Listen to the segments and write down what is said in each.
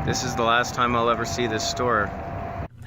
This is the last time I'll ever see this store.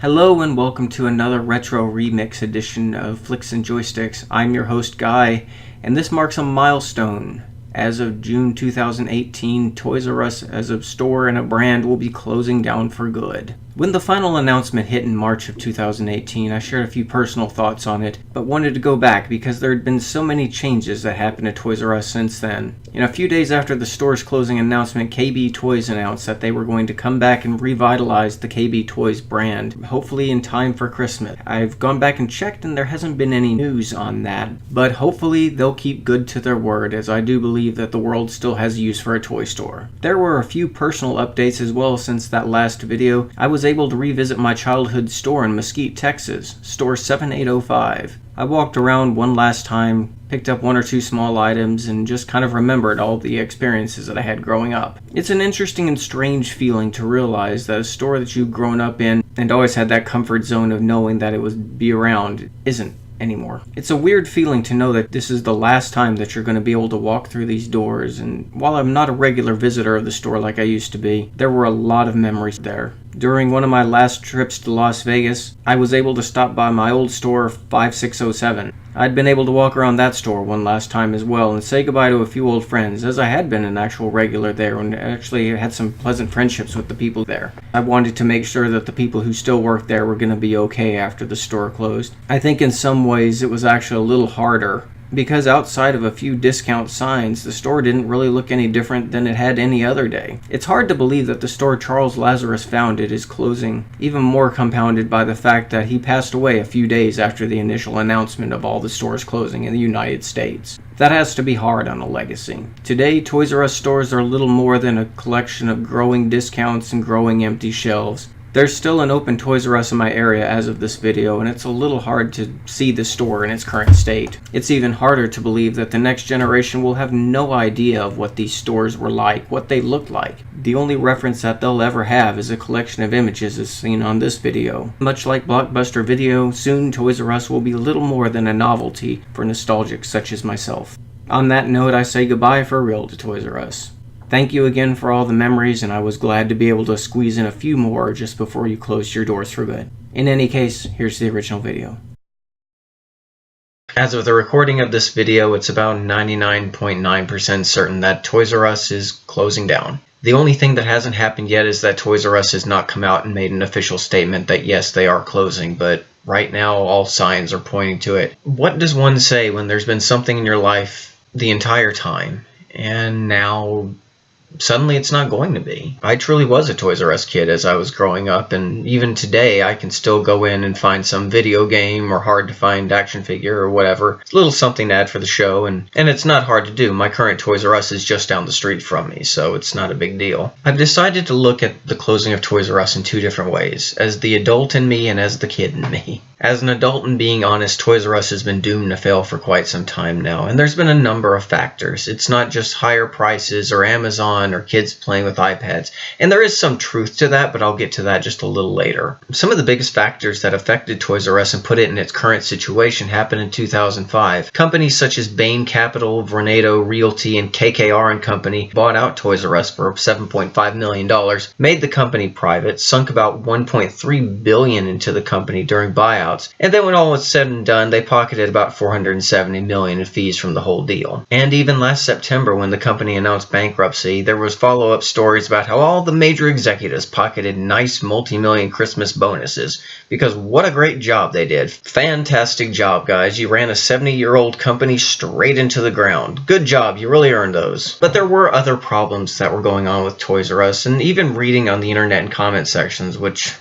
Hello and welcome to another retro remix edition of Flix Joystix. I'm your host Guy, and this marks a milestone. As of June 2018, Toys R Us as a store and a brand will be closing down for good. When the final announcement hit in March of 2018, I shared a few personal thoughts on it, but wanted to go back because there had been so many changes that happened at Toys R Us since then. A few days after the store's closing announcement, KB Toys announced that they were going to come back and revitalize the KB Toys brand, hopefully in time for Christmas. I've gone back and checked and there hasn't been any news on that, but hopefully they'll keep good to their word, as I do believe that the world still has use for a toy store. There were a few personal updates as well since that last video. I was able to revisit my childhood store in Mesquite, Texas, store 7805. I walked around one last time, picked up one or two small items, and just kind of remembered all the experiences that I had growing up. It's an interesting and strange feeling to realize that a store that you've grown up in and always had that comfort zone of knowing that it would be around isn't anymore. It's a weird feeling to know that this is the last time that you're going to be able to walk through these doors, and while I'm not a regular visitor of the store like I used to be, there were a lot of memories there. During one of my last trips to Las Vegas, I was able to stop by my old store 5607. I'd been able to walk around that store one last time as well and say goodbye to a few old friends, as I had been an actual regular there and actually had some pleasant friendships with the people there. I wanted to make sure that the people who still worked there were going to be okay after the store closed. I think in some ways it was actually a little harder, because outside of a few discount signs, the store didn't really look any different than it had any other day. It's hard to believe that the store Charles Lazarus founded is closing, even more compounded by the fact that he passed away a few days after the initial announcement of all the stores closing in the United States. That has to be hard on a legacy. Today, Toys R Us stores are little more than a collection of growing discounts and growing empty shelves. There's still an open Toys R Us in my area as of this video, and it's a little hard to see the store in its current state. It's even harder to believe that the next generation will have no idea of what these stores were like, what they looked like. The only reference that they'll ever have is a collection of images as seen on this video. Much like Blockbuster Video, soon Toys R Us will be little more than a novelty for nostalgics such as myself. On that note, I say goodbye for real to Toys R Us. Thank you again for all the memories, and I was glad to be able to squeeze in a few more just before you closed your doors for good. In any case, here's the original video. As of the recording of this video, it's about 99.9% certain that Toys R Us is closing down. The only thing that hasn't happened yet is that Toys R Us has not come out and made an official statement that yes, they are closing, but right now all signs are pointing to it. What does one say when there's been something in your life the entire time, and now suddenly it's not going to be? I truly was a Toys R Us kid as I was growing up, and even today I can still go in and find some video game or hard to find action figure or whatever. It's a little something to add for the show, and it's not hard to do. My current Toys R Us is just down the street from me, so it's not a big deal. I've decided to look at the closing of Toys R Us in two different ways, as the adult in me and as the kid in me. As an adult, and being honest, Toys R Us has been doomed to fail for quite some time now, and there's been a number of factors. It's not just higher prices or Amazon or kids playing with iPads, and there is some truth to that, but I'll get to that just a little later. Some of the biggest factors that affected Toys R Us and put it in its current situation happened in 2005. Companies such as Bain Capital, Vornado Realty, and KKR & Company bought out Toys R Us for $7.5 million, made the company private, sunk about $1.3 billion into the company during buyouts, and then when all was said and done, they pocketed about $470 million in fees from the whole deal. And even last September, when the company announced bankruptcy, there was follow-up stories about how all the major executives pocketed nice multi-million Christmas bonuses, because what a great job they did. Fantastic job, guys. You ran a 70-year-old company straight into the ground. Good job, you really earned those. But there were other problems that were going on with Toys R Us, and even reading on the internet and comment sections, which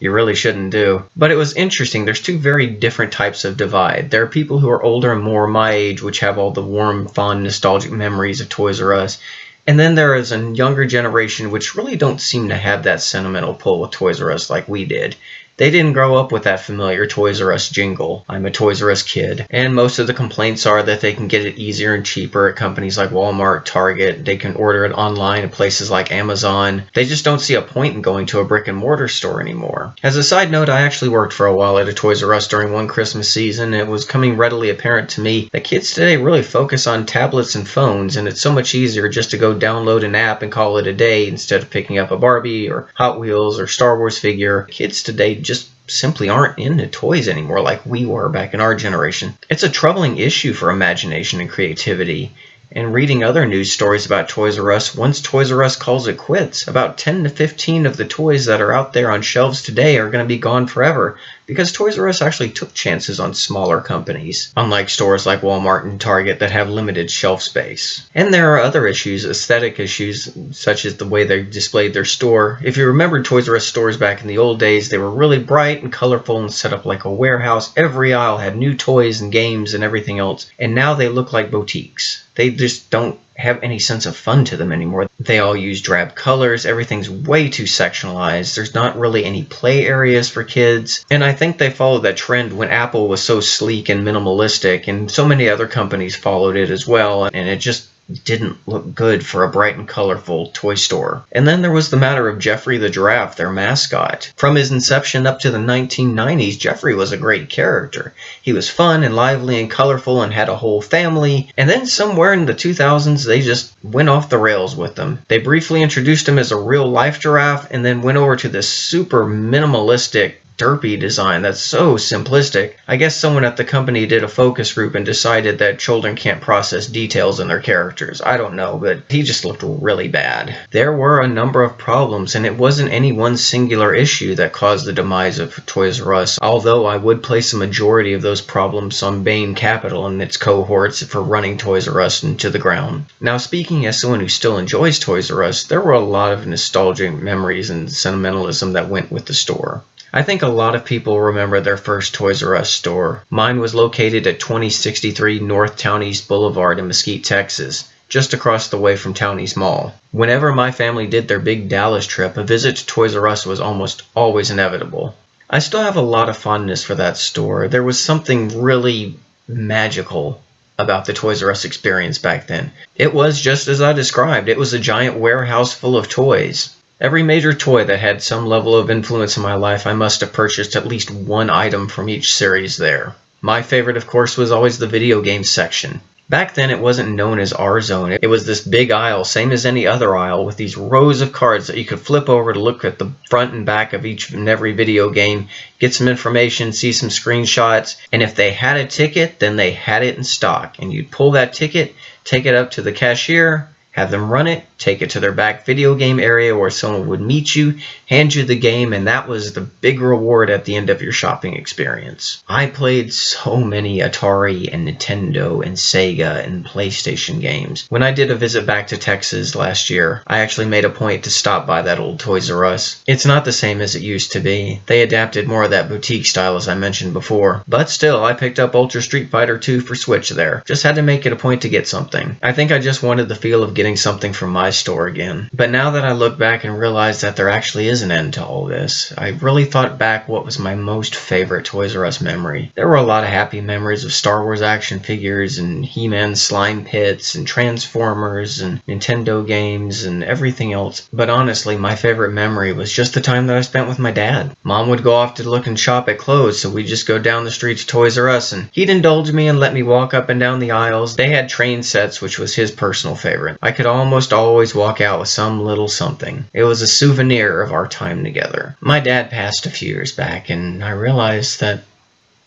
you really shouldn't do. But it was interesting. There's two very different types of divide. There are people who are older and more my age, which have all the warm, fond, nostalgic memories of Toys R Us. And then there is a younger generation which really don't seem to have that sentimental pull with Toys R Us like we did. They didn't grow up with that familiar Toys R Us jingle, "I'm a Toys R Us kid," and most of the complaints are that they can get it easier and cheaper at companies like Walmart, Target. They can order it online at places like Amazon. They just don't see a point in going to a brick and mortar store anymore. As a side note, I actually worked for a while at a Toys R Us during one Christmas season, and it was coming readily apparent to me that kids today really focus on tablets and phones, and it's so much easier just to go download an app and call it a day instead of picking up a Barbie or Hot Wheels or Star Wars figure. Kids today just simply aren't into toys anymore like we were back in our generation. It's a troubling issue for imagination and creativity. And reading other news stories about Toys R Us, once Toys R Us calls it quits, about 10 to 15 of the toys that are out there on shelves today are going to be gone forever, because Toys R Us actually took chances on smaller companies, unlike stores like Walmart and Target that have limited shelf space. And there are other issues, aesthetic issues, such as the way they displayed their store. If you remember Toys R Us stores back in the old days, they were really bright and colorful and set up like a warehouse. Every aisle had new toys and games and everything else, and now they look like boutiques. They just don't have any sense of fun to them anymore. They all use drab colors, everything's way too sectionalized, there's not really any play areas for kids, and I think they followed that trend when Apple was so sleek and minimalistic, and so many other companies followed it as well, and it just didn't look good for a bright and colorful toy store. And then there was the matter of Geoffrey the giraffe, their mascot. From his inception up to the 1990s, Geoffrey was a great character. He was fun and lively and colorful and had a whole family, and then somewhere in the 2000s they just went off the rails with them. They briefly introduced him as a real-life giraffe and then went over to this super minimalistic derpy design that's so simplistic. I guess someone at the company did a focus group and decided that children can't process details in their characters. I don't know, but he just looked really bad. There were a number of problems, and it wasn't any one singular issue that caused the demise of Toys R Us, although I would place a majority of those problems on Bain Capital and its cohorts for running Toys R Us into the ground. Now, speaking as someone who still enjoys Toys R Us, there were a lot of nostalgic memories and sentimentalism that went with the store. I think a lot of people remember their first Toys R Us store. Mine was located at 2063 North Town East Boulevard in Mesquite, Texas, just across the way from Town East Mall. Whenever my family did their big Dallas trip, a visit to Toys R Us was almost always inevitable. I still have a lot of fondness for that store. There was something really magical about the Toys R Us experience back then. It was just as I described. It was a giant warehouse full of toys. Every major toy that had some level of influence in my life, I must have purchased at least one item from each series there. My favorite, of course, was always the video game section. Back then, it wasn't known as our zone. It was this big aisle, same as any other aisle, with these rows of cards that you could flip over to look at the front and back of each and every video game, get some information, see some screenshots, and if they had a ticket, then they had it in stock. And you'd pull that ticket, take it up to the cashier, have them run it, take it to their back video game area where someone would meet you, hand you the game, and that was the big reward at the end of your shopping experience. I played so many Atari and Nintendo and Sega and PlayStation games. When I did a visit back to Texas last year, I actually made a point to stop by that old Toys R Us. It's not the same as it used to be. They adapted more of that boutique style as I mentioned before. But still, I picked up Ultra Street Fighter 2 for Switch there. Just had to make it a point to get something. I think I just wanted the feel of getting something from my store again. But now that I look back and realize that there actually is an end to all this, I really thought back what was my most favorite Toys R Us memory. There were a lot of happy memories of Star Wars action figures and He-Man slime pits and Transformers and Nintendo games and everything else. But honestly, my favorite memory was just the time that I spent with my dad. Mom would go off to look and shop at clothes, so we'd just go down the street to Toys R Us and he'd indulge me and let me walk up and down the aisles. They had train sets, which was his personal favorite. I could almost always walk out with some little something. It was a souvenir of our time together. My dad passed a few years back, and I realized that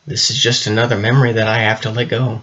this is just another memory that I have to let go.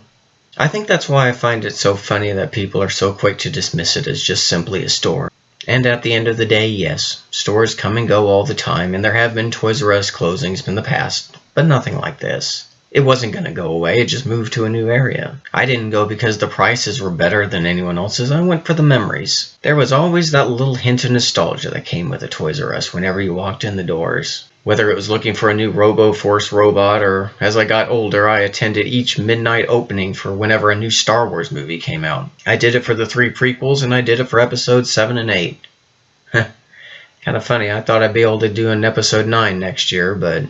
I think that's why I find it so funny that people are so quick to dismiss it as just simply a store. And at the end of the day, yes, stores come and go all the time, and there have been Toys R Us closings in the past, but nothing like this. It wasn't going to go away, it just moved to a new area. I didn't go because the prices were better than anyone else's, I went for the memories. There was always that little hint of nostalgia that came with a Toys R Us whenever you walked in the doors. Whether it was looking for a new Robo-Force robot, or as I got older, I attended each midnight opening for whenever a new Star Wars movie came out. I did it for the 3 prequels, and I did it for episodes 7 and 8. Kind of funny, I thought I'd be able to do an episode 9 next year, but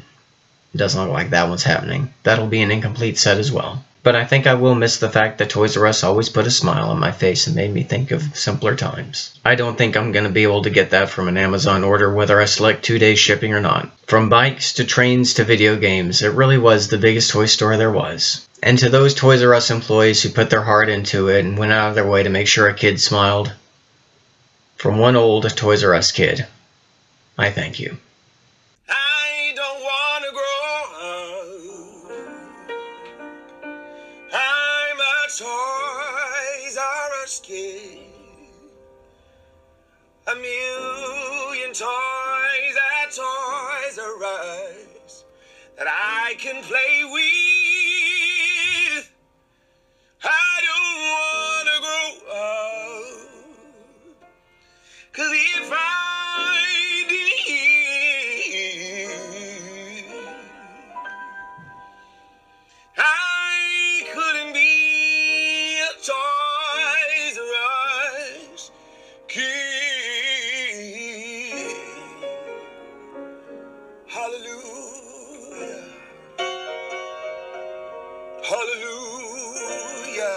It doesn't look like that one's happening. That'll be an incomplete set as well. But I think I will miss the fact that Toys R Us always put a smile on my face and made me think of simpler times. I don't think I'm going to be able to get that from an Amazon order whether I select 2-day shipping or not. From bikes to trains to video games, it really was the biggest toy store there was. And to those Toys R Us employees who put their heart into it and went out of their way to make sure a kid smiled, from one old Toys R Us kid, I thank you. I don't want to grow up. I'm a Toys R Us kid. A million toys at Toys R Us that I can play with. I don't want to grow up. 'Cause if I did, I couldn't be a Toys R Us kid. Hallelujah. Hallelujah.